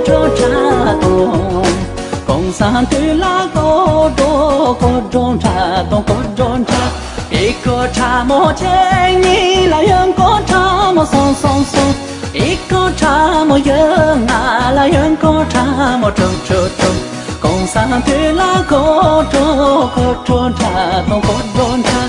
trò cha tôm công sản từ lá có tròn cha tôm có tròn cha ít có cha một chén ni là yên có cha một song song song ít có cha một yên là yên có cha một trâu công sản từ lá có tròn cha tôm có tròn cha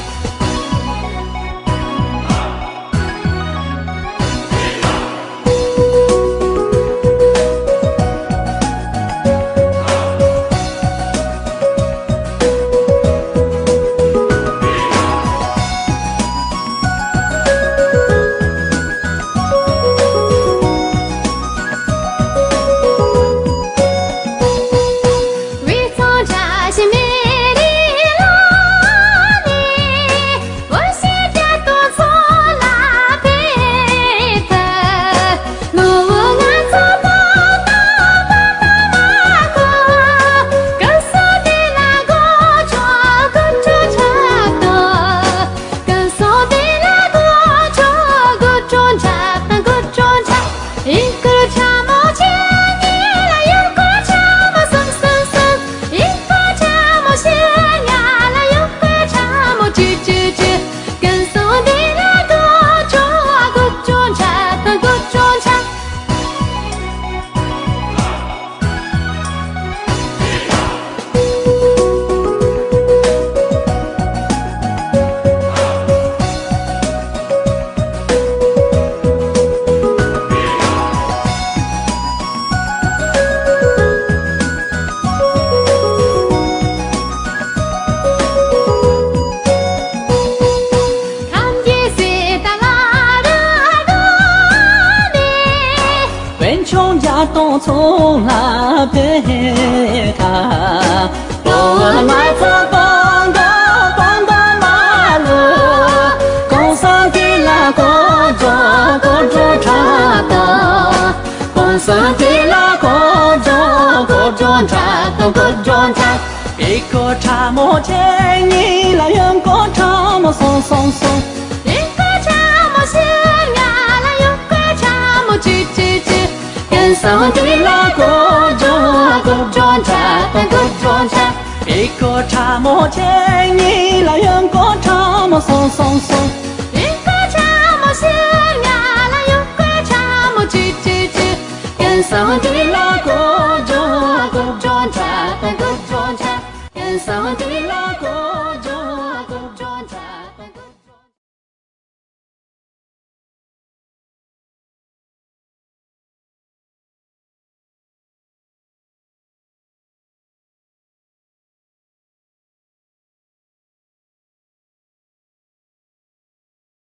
东从那边看，我来自广东马路，工商的那个做茶的，工商的那个做茶，一个茶莫见你来用个茶莫松，一个茶莫香呀来用个茶莫吱。上的那个装茶，一个茶莫见你来用个茶莫松，一个茶莫香呀来用个茶莫吱，跟上的那个。